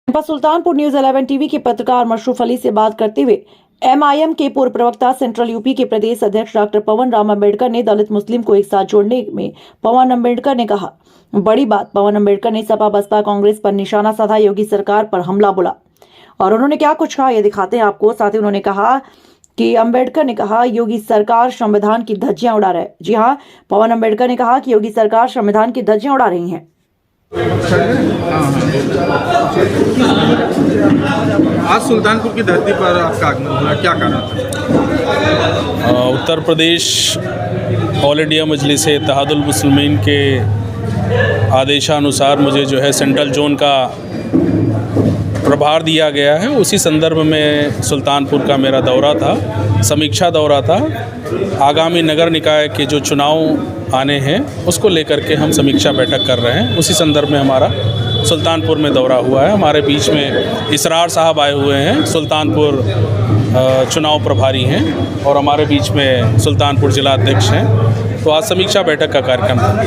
Sultanpur news 11 TV के पत्रकार मशरूफ अली से बात करते हुए एमआईएम के पूर्व प्रवक्ता सेंट्रल यूपी के प्रदेश अध्यक्ष डॉक्टर पवन राम अम्बेडकर ने दलित मुस्लिम को एक साथ जोड़ने में पवन अम्बेडकर ने कहा बड़ी बात। पवन अम्बेडकर ने सपा बसपा कांग्रेस पर निशाना साधा, योगी सरकार पर हमला बोला और उन्होंने क्या कुछ कहा ये दिखाते हैं आपको। साथ ही उन्होंने कहा कि अम्बेडकर ने कहा योगी सरकार संविधान की धज्जियां उड़ा रहा है। जी हाँ, पवन अम्बेडकर ने कहा कि योगी सरकार संविधान की धज्जियां उड़ा रही है। आज सुल्तानपुर की धरती पर आपका आगमन हुआ, क्या कारण था? उत्तर प्रदेश ऑल इंडिया मजलिस इत्तेहादुल मुस्लिमीन के आदेशानुसार मुझे जो है सेंट्रल जोन का प्रभार दिया गया है। उसी संदर्भ में सुल्तानपुर का मेरा दौरा था, समीक्षा दौरा था। आगामी नगर निकाय के जो चुनाव आने हैं उसको लेकर के हम समीक्षा बैठक कर रहे हैं। उसी संदर्भ में हमारा सुल्तानपुर में दौरा हुआ है। हमारे बीच में इसरार साहब आए हुए हैं, सुल्तानपुर चुनाव प्रभारी हैं, और हमारे बीच में सुल्तानपुर जिला अध्यक्ष हैं। तो आज समीक्षा बैठक का कार्यक्रम था।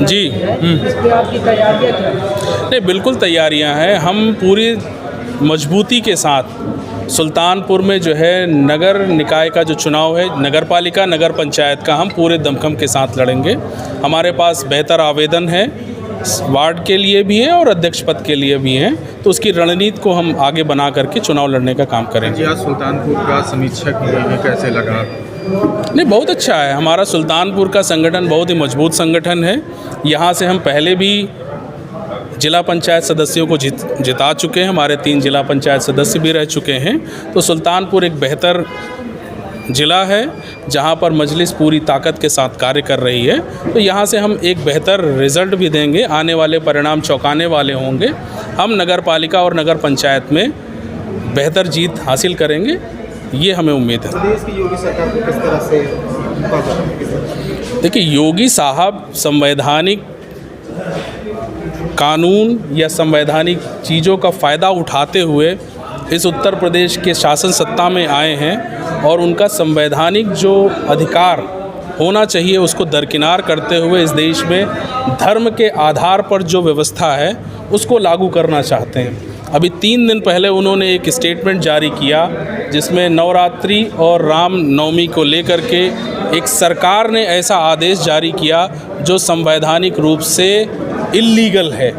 जी इस पे आपकी तैयारियां क्या? नहीं, बिल्कुल तैयारियां हैं। हम पूरी मजबूती के साथ सुल्तानपुर में जो है नगर निकाय का जो चुनाव है, नगर पालिका नगर पंचायत का, हम पूरे दमखम के साथ लड़ेंगे। हमारे पास बेहतर आवेदन है, वार्ड के लिए भी है और अध्यक्ष पद के लिए भी है। तो उसकी रणनीति को हम आगे बना करके चुनाव लड़ने का काम करेंगे। आज सुल्तानपुर का समीक्षा की गई है, कैसे लगा? नहीं, बहुत अच्छा है। हमारा सुल्तानपुर का संगठन बहुत ही मजबूत संगठन है। यहाँ से हम पहले भी जिला पंचायत सदस्यों को जिता चुके हैं। हमारे 3 जिला पंचायत सदस्य भी रह चुके हैं। तो सुल्तानपुर एक बेहतर ज़िला है जहाँ पर मजलिस पूरी ताकत के साथ कार्य कर रही है। तो यहाँ से हम एक बेहतर रिज़ल्ट भी देंगे। आने वाले परिणाम चौंकाने वाले होंगे। हम नगर पालिका और नगर पंचायत में बेहतर जीत हासिल करेंगे, ये हमें उम्मीद है। प्रदेश की योगी सरकार को किस तरह से? देखिए, योगी साहब संवैधानिक कानून या संवैधानिक चीज़ों का फ़ायदा उठाते हुए इस उत्तर प्रदेश के शासन सत्ता में आए हैं और उनका संवैधानिक जो अधिकार होना चाहिए उसको दरकिनार करते हुए इस देश में धर्म के आधार पर जो व्यवस्था है उसको लागू करना चाहते हैं। अभी 3 दिन पहले उन्होंने एक स्टेटमेंट जारी किया जिसमें नवरात्रि और राम नवमी को लेकर के एक सरकार ने ऐसा आदेश जारी किया जो संवैधानिक रूप से इल्लीगल है।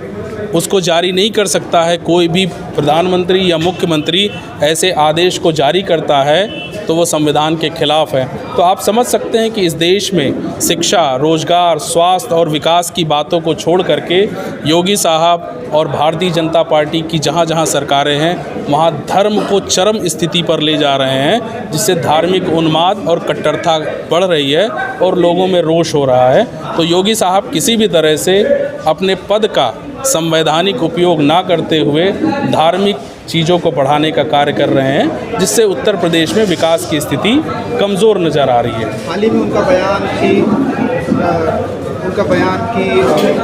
उसको जारी नहीं कर सकता है। कोई भी प्रधानमंत्री या मुख्यमंत्री ऐसे आदेश को जारी करता है तो वो संविधान के खिलाफ है। तो आप समझ सकते हैं कि इस देश में शिक्षा, रोजगार, स्वास्थ्य और विकास की बातों को छोड़ करके योगी साहब और भारतीय जनता पार्टी की जहाँ जहाँ सरकारें हैं वहाँ धर्म को चरम स्थिति पर ले जा रहे हैं, जिससे धार्मिक उन्माद और कट्टरता बढ़ रही है और लोगों में रोष हो रहा है। तो योगी साहब किसी भी तरह से अपने पद का संवैधानिक उपयोग ना करते हुए धार्मिक चीज़ों को बढ़ाने का कार्य कर रहे हैं, जिससे उत्तर प्रदेश में विकास की स्थिति कमज़ोर नज़र आ रही है। हाल ही में उनका बयान कि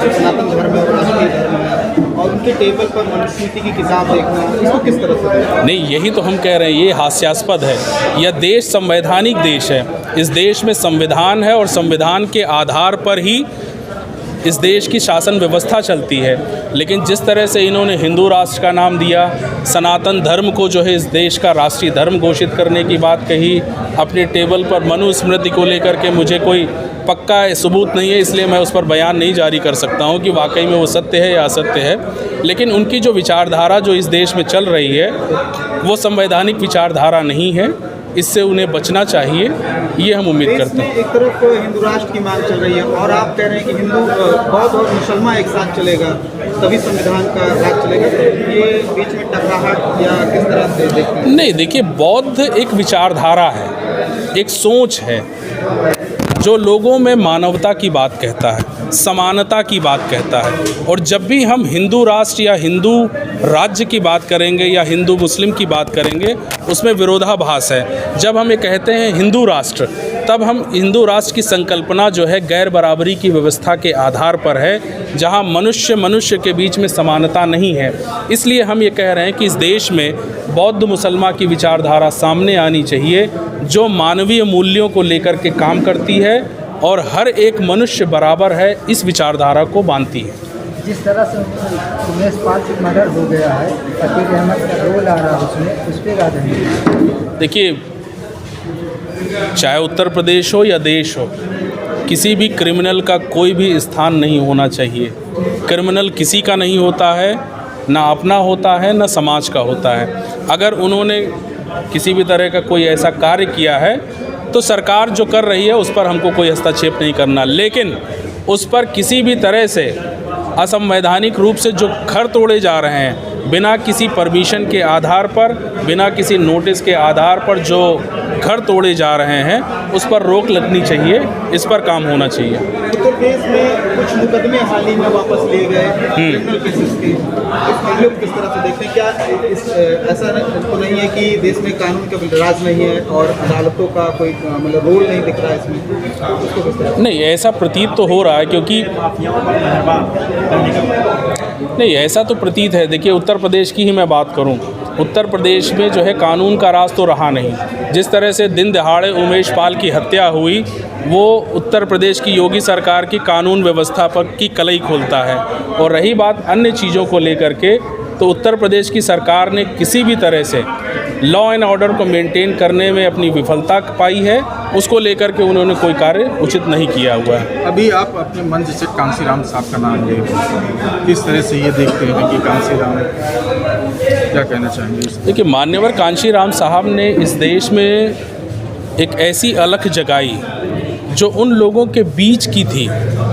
सनातन धर्म है और राष्ट्रीय धर्म है, और उनके टेबल पर मनुस्मृति की किताब देखना, इसको किस तरह से? नहीं, यही तो हम कह रहे हैं, ये हास्यास्पद है। यह देश संवैधानिक देश है। इस देश में संविधान है और संविधान के आधार पर ही इस देश की शासन व्यवस्था चलती है। लेकिन जिस तरह से इन्होंने हिंदू राष्ट्र का नाम दिया, सनातन धर्म को जो है इस देश का राष्ट्रीय धर्म घोषित करने की बात कही, अपने टेबल पर मनुस्मृति को लेकर के मुझे कोई पक्का सबूत नहीं है, इसलिए मैं उस पर बयान नहीं जारी कर सकता हूं कि वाकई में वो सत्य है या असत्य है। लेकिन उनकी जो विचारधारा जो इस देश में चल रही है वो संवैधानिक विचारधारा नहीं है। इससे उन्हें बचना चाहिए, ये हम उम्मीद करते हैं। एक तरफ हिंदू राष्ट्र की मांग चल रही है और आप कह रहे हैं कि हिंदू, बौद्ध और मुसलमान एक साथ चलेगा तभी संविधान का राज चलेगा। तो ये बीच में टकराहट या किस तरह से देखते हैं? नहीं, देखिए, बौद्ध एक विचारधारा है, एक सोच है जो लोगों में मानवता की बात कहता है। समानता की बात कहता है। और जब भी हम हिंदू राष्ट्र या हिंदू राज्य की बात करेंगे या हिंदू मुस्लिम की बात करेंगे, उसमें विरोधाभास है। जब हम ये कहते हैं हिंदू राष्ट्र, तब हम हिंदू राष्ट्र की संकल्पना जो है गैर बराबरी की व्यवस्था के आधार पर है, जहां मनुष्य के बीच में समानता नहीं है। इसलिए हम ये कह रहे हैं कि इस देश में बौद्ध मुसलमान की विचारधारा सामने आनी चाहिए, जो मानवीय मूल्यों को लेकर के काम करती है और हर एक मनुष्य बराबर है, इस विचारधारा को मानती है। जिस तरह से उमेश पाल की मर्डर हो गया है, अकील अहमद का रोल आ रहा है उसमें, उस पर याद है। देखिए, चाहे उत्तर प्रदेश हो या देश हो, किसी भी क्रिमिनल का कोई भी स्थान नहीं होना चाहिए। क्रिमिनल किसी का नहीं होता है, ना अपना होता है, ना समाज का होता है। अगर उन्होंने किसी भी तरह का कोई ऐसा कार्य किया है तो सरकार जो कर रही है उस पर हमको कोई हस्तक्षेप नहीं करना, लेकिन उस पर किसी भी तरह से असंवैधानिक रूप से जो घर तोड़े जा रहे हैं, बिना किसी परमिशन के आधार पर, बिना किसी नोटिस के आधार पर जो घर तोड़े जा रहे हैं, उस पर रोक लगनी चाहिए, इस पर काम होना चाहिए। उत्तर प्रदेश में कुछ मुकदमे हाल ही में वापस लिए गए क्रिमिनल केसेस के, इस मामले को किस तरह से देखते हैं? क्या ऐसा तो नहीं है कि देश में कानून का राज नहीं है और अदालतों का कोई मतलब रोल नहीं दिख रहा है इसमें? उसको किस तरह? नहीं, ऐसा प्रतीत तो हो रहा है, क्योंकि नहीं, ऐसा तो प्रतीत है। देखिए, उत्तर प्रदेश की ही मैं बात करूं, उत्तर प्रदेश में जो है कानून का राज तो रहा नहीं। जिस तरह से दिन दहाड़े उमेश पाल की हत्या हुई, वो उत्तर प्रदेश की योगी सरकार की कानून व्यवस्था पर की कलई खोलता है। और रही बात अन्य चीज़ों को लेकर के, तो उत्तर प्रदेश की सरकार ने किसी भी तरह से लॉ एंड ऑर्डर को मेंटेन करने में अपनी विफलता पाई है। उसको लेकर के उन्होंने कोई कार्य उचित नहीं किया हुआ है। अभी आप अपने मंच से कांशीराम साहब का नाम ले, किस तरह से ये देखते हैं कि कांशीराम क्या कहना चाहेंगे? देखिए, मान्यवर कांशीराम साहब ने इस देश में एक ऐसी अलख जगाई जो उन लोगों के बीच की थी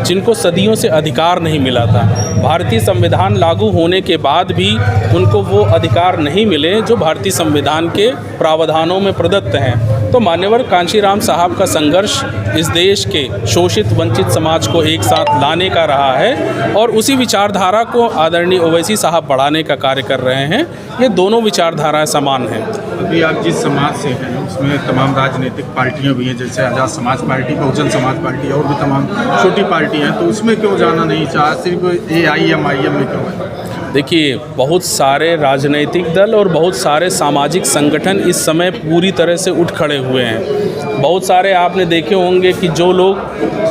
जिनको सदियों से अधिकार नहीं मिला था। भारतीय संविधान लागू होने के बाद भी उनको वो अधिकार नहीं मिले जो भारतीय संविधान के प्रावधानों में प्रदत्त हैं। तो मान्यवर कांशीराम साहब का संघर्ष इस देश के शोषित वंचित समाज को एक साथ लाने का रहा है, और उसी विचारधारा को आदरणीय ओवैसी साहब बढ़ाने का कार्य कर रहे हैं। ये दोनों विचारधाराएं समान हैं। अभी आप जिस समाज से हैं उसमें तमाम राजनीतिक पार्टियां भी हैं, जैसे आज़ाद समाज पार्टी, बहुजन समाज पार्टी और भी तमाम छोटी पार्टी हैं, तो उसमें क्यों जाना नहीं चाहा? सिर्फ AIM में क्यों है? देखिए, बहुत सारे राजनीतिक दल और बहुत सारे सामाजिक संगठन इस समय पूरी तरह से उठ खड़े हुए हैं। बहुत सारे आपने देखे होंगे कि जो लोग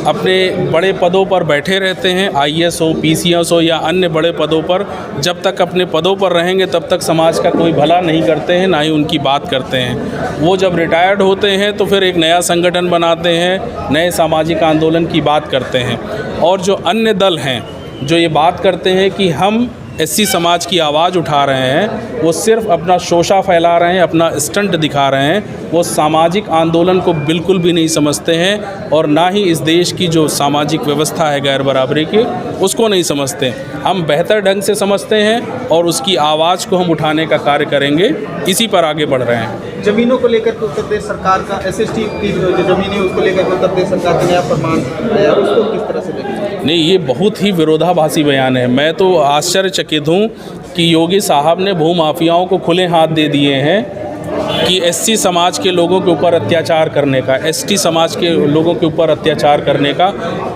अपने बड़े पदों पर बैठे रहते हैं, IAS हो, PCS हो या अन्य बड़े पदों पर, जब तक अपने पदों पर रहेंगे तब तक समाज का कोई भला नहीं करते हैं, ना ही उनकी बात करते हैं। वो जब रिटायर्ड होते हैं तो फिर एक नया संगठन बनाते हैं, नए सामाजिक आंदोलन की बात करते हैं। और जो अन्य दल हैं जो ये बात करते हैं कि हम SC समाज की आवाज़ उठा रहे हैं, वो सिर्फ अपना शोषा फैला रहे हैं, अपना स्टंट दिखा रहे हैं। वो सामाजिक आंदोलन को बिल्कुल भी नहीं समझते हैं, और ना ही इस देश की जो सामाजिक व्यवस्था है गैर बराबरी की, उसको नहीं समझते। हम बेहतर ढंग से समझते हैं और उसकी आवाज़ को हम उठाने का कार्य करेंगे, इसी पर आगे बढ़ रहे हैं। जमीनों को लेकर उत्तर प्रदेश सरकार का SST की जो जमीन है उसको लेकर उत्तर प्रदेश सरकार का नया फरमान आया, उसको किस तरह से देखें? नहीं, ये बहुत ही विरोधाभासी बयान है। मैं तो आश्चर्यचकित हूँ कि योगी साहब ने भूमाफियाओं को खुले हाथ दे दिए हैं कि SC समाज के लोगों के ऊपर अत्याचार करने का, ST समाज के लोगों के ऊपर अत्याचार करने का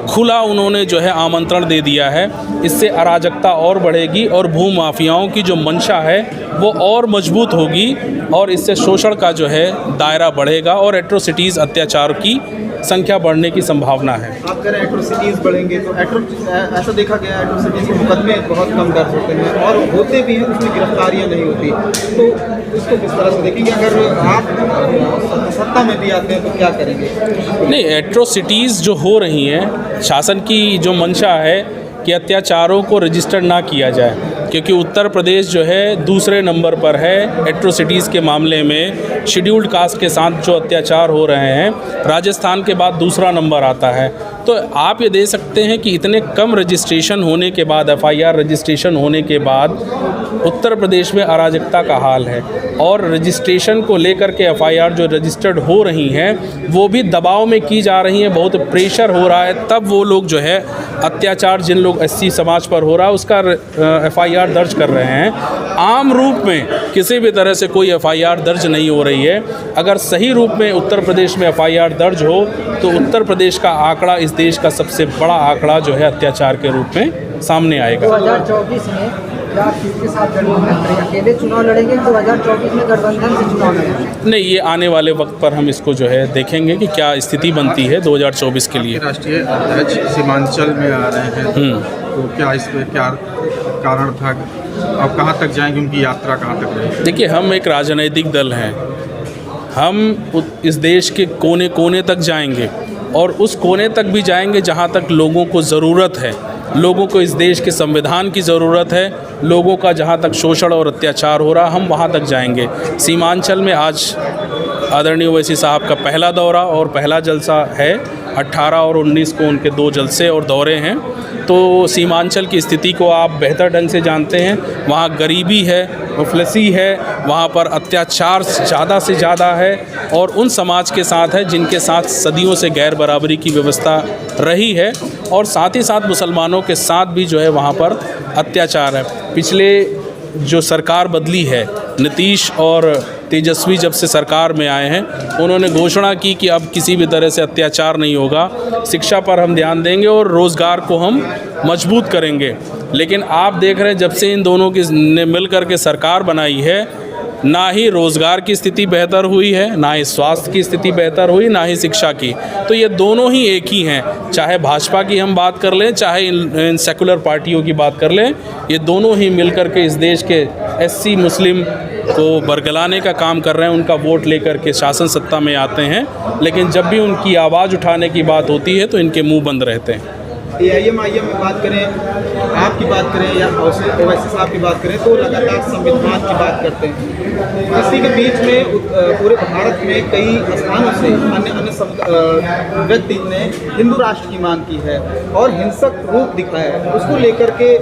खुला उन्होंने जो है आमंत्रण दे दिया है। इससे अराजकता और बढ़ेगी और भूमाफियाओं की जो मंशा है वो और मजबूत होगी, और इससे शोषण का जो है दायरा बढ़ेगा और एट्रोसिटीज़, अत्याचार की संख्या बढ़ने की संभावना है। आप कह रहे हैं एट्रोसिटीज़ बढ़ेंगे, तो ऐसा देखा गया एट्रोसिटीज़ के मुकदमे बहुत कम दर्ज होते हैं, और होते भी हैं उसमें गिरफ्तारियां नहीं होती। तो इसको किस तरह से देखेंगे? अगर आप सत्ता में भी आते हैं तो क्या करेंगे? नहीं, एट्रोसिटीज़ जो हो रही हैं, शासन की जो मंशा है कि अत्याचारों को रजिस्टर ना किया जाए, क्योंकि उत्तर प्रदेश जो है दूसरे नंबर पर है एट्रोसिटीज़ के मामले में। शेड्यूल्ड कास्ट के साथ जो अत्याचार हो रहे हैं, राजस्थान के बाद दूसरा नंबर आता है। तो आप ये दे सकते हैं कि इतने कम रजिस्ट्रेशन होने के बाद, FIR रजिस्ट्रेशन होने के बाद उत्तर प्रदेश में अराजकता का हाल है और रजिस्ट्रेशन को लेकर के एफआईआर जो रजिस्टर्ड हो रही हैं वो भी दबाव में की जा रही हैं, बहुत प्रेशर हो रहा है, तब वो लोग जो है अत्याचार जिन लोग एससी समाज पर हो रहा है उसका एफआईआर दर्ज कर रहे हैं। आम रूप में किसी भी तरह से कोई एफआईआर दर्ज नहीं हो रही है। अगर सही रूप में उत्तर प्रदेश में एफआईआर दर्ज हो तो उत्तर प्रदेश का आंकड़ा इस देश का सबसे बड़ा आंकड़ा जो है अत्याचार के रूप में सामने आएगा। 2024 में क्या आप किसके साथ गठबंधन करेंगे? अकेले चुनाव लड़ेंगे? 2024 में गठबंधन से चुनाव लड़ेंगे? नहीं, ये आने वाले वक्त पर हम इसको जो है देखेंगे कि क्या स्थिति बनती है 2024 के लिए। राष्ट्रीय अध्यक्ष सीमांचल में आ रहे हैं, तो क्या इसमें क्या कारण था? अब कहाँ तक जाएंगे, उनकी यात्रा कहाँ तक रहेगी? देखिए, हम एक राजनैतिक दल हैं, हम इस देश के कोने कोने तक जाएंगे और उस कोने तक भी जाएंगे जहाँ तक लोगों को ज़रूरत है। लोगों को इस देश के संविधान की ज़रूरत है, लोगों का जहाँ तक शोषण और अत्याचार हो रहा हम वहाँ तक जाएंगे। सीमांचल में आज आदरणीय ओवैसी साहब का पहला दौरा और पहला जलसा है। 18 और 19 को उनके 2 जलसे और दौरे हैं। तो सीमांचल की स्थिति को आप बेहतर ढंग से जानते हैं। वहाँ गरीबी है, मुफलसी है, वहाँ पर अत्याचार ज़्यादा से ज़्यादा है और उन समाज के साथ है जिनके साथ सदियों से गैर बराबरी की व्यवस्था रही है और साथ ही साथ मुसलमानों के साथ भी जो है वहाँ पर अत्याचार है। पिछले जो सरकार बदली है, नीतीश और तेजस्वी जब से सरकार में आए हैं, उन्होंने घोषणा की कि अब किसी भी तरह से अत्याचार नहीं होगा, शिक्षा पर हम ध्यान देंगे और रोज़गार को हम मजबूत करेंगे। लेकिन आप देख रहे हैं जब से इन दोनों की ने मिल कर के सरकार बनाई है, ना ही रोज़गार की स्थिति बेहतर हुई है, ना ही स्वास्थ्य की स्थिति बेहतर हुई, ना ही शिक्षा की। तो ये दोनों ही एक ही हैं, चाहे भाजपा की हम बात कर लें, चाहे इन सेकुलर पार्टियों की बात कर लें, ये दोनों ही मिलकर के इस देश के एससी मुस्लिम को बरगलाने का काम कर रहे हैं। उनका वोट लेकर के शासन सत्ता में आते हैं, लेकिन जब भी उनकी आवाज़ उठाने की बात होती है तो इनके मुंह बंद रहते हैं। AIM-IM में बात करें, आपकी बात करें या ओवैसी साहब की बात करें तो लगातार संविधान की बात करते हैं। इसी के बीच में पूरे भारत में कई स्थानों से अन्य व्यक्ति ने हिंदू राष्ट्र की मांग की है और हिंसक रूप दिखाया है। उसको लेकर के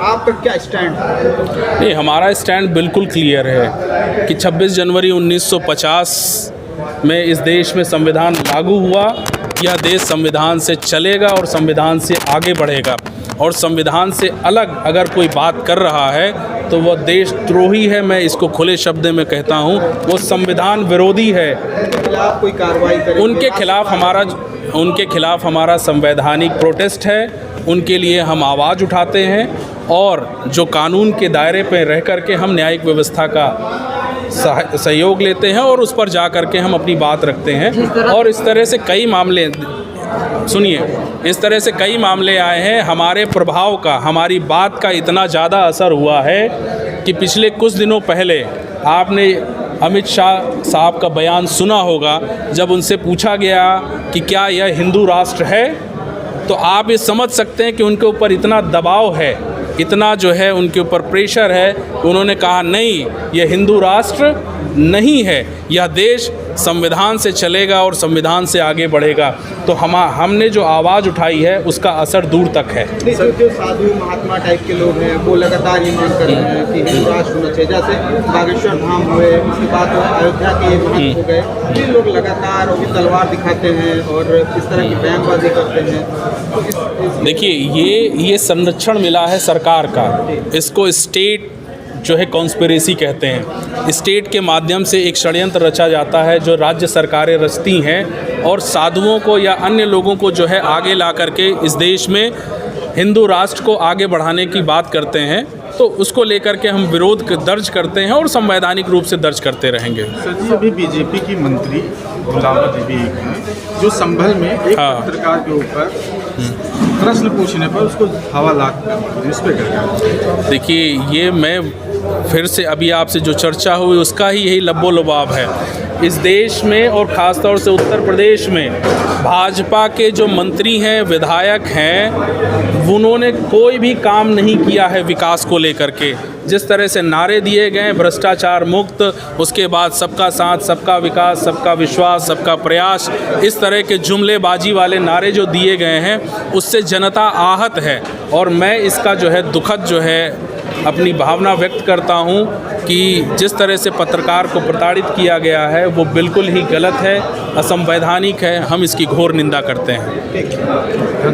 आपका क्या स्टैंड है? नहीं, हमारा स्टैंड बिल्कुल क्लियर है कि 26 जनवरी 1950 में इस देश में संविधान लागू हुआ। यह देश संविधान से चलेगा और संविधान से आगे बढ़ेगा और संविधान से अलग अगर कोई बात कर रहा है तो वह देशद्रोही है। मैं इसको खुले शब्द में कहता हूँ, वो संविधान विरोधी है। आप कोई कार्रवाई करें? उनके खिलाफ हमारा संवैधानिक प्रोटेस्ट है। उनके लिए हम आवाज़ उठाते हैं और जो कानून के दायरे पर रह कर के हम न्यायिक व्यवस्था का सहयोग लेते हैं और उस पर जा कर के हम अपनी बात रखते हैं। और इस तरह से कई मामले, सुनिए, इस तरह से कई मामले आए हैं। हमारे प्रभाव का, हमारी बात का इतना ज़्यादा असर हुआ है कि पिछले कुछ दिनों पहले आपने अमित शाह साहब का बयान सुना होगा, जब उनसे पूछा गया कि क्या यह हिंदू राष्ट्र है, तो आप ये समझ सकते हैं कि उनके ऊपर इतना दबाव है, इतना जो है उनके ऊपर प्रेशर है। उन्होंने कहा नहीं, यह हिंदू राष्ट्र नहीं है, यह देश संविधान से चलेगा और संविधान से आगे बढ़ेगा। तो हमने जो आवाज़ उठाई है उसका असर दूर तक है। जो साधु महात्मा टाइप के लोग हैं वो लगातार ये मांग कर रहे हैं कि हिंदू राष्ट्र होना चाहिए। जैसे बागेश्वर धाम हुए, उसके बाद अयोध्या के महंत हो गए, ये लोग लगातार अभी तलवार दिखाते हैं और इस तरह की बयानबाजी करते हैं। तो देखिए, ये संरक्षण मिला है सरकार का, इसको स्टेट जो है कॉन्स्पिरेसी कहते हैं। स्टेट के माध्यम से एक षड्यंत्र रचा जाता है जो राज्य सरकारें रचती हैं और साधुओं को या अन्य लोगों को जो है आगे ला करके इस देश में हिंदू राष्ट्र को आगे बढ़ाने की बात करते हैं। तो उसको लेकर के हम विरोध दर्ज करते हैं और संवैधानिक रूप से दर्ज करते रहेंगे। सर जी, अभी बीजेपी की मंत्री गुलाबत भी एक हैं जो संभल में एक पत्रकार के ऊपर प्रश्न पूछने पर उसको हवालात कर, इस पे क्या? देखिए, ये मैं फिर से अभी आपसे जो चर्चा हुई उसका ही यही लब्बो लुबाब है। इस देश में और ख़ासतौर से उत्तर प्रदेश में भाजपा के जो मंत्री हैं, विधायक हैं, उन्होंने कोई भी काम नहीं किया है विकास को लेकर के। जिस तरह से नारे दिए गए भ्रष्टाचार मुक्त, उसके बाद सबका साथ, सबका विकास, सबका विश्वास, सबका प्रयास, इस तरह के जुमलेबाजी वाले नारे जो दिए गए हैं उससे जनता आहत है। और मैं इसका जो है दुखद जो है अपनी भावना व्यक्त करता हूं कि जिस तरह से पत्रकार को प्रताड़ित किया गया है वो बिल्कुल ही गलत है, असंवैधानिक है। हम इसकी घोर निंदा करते हैं।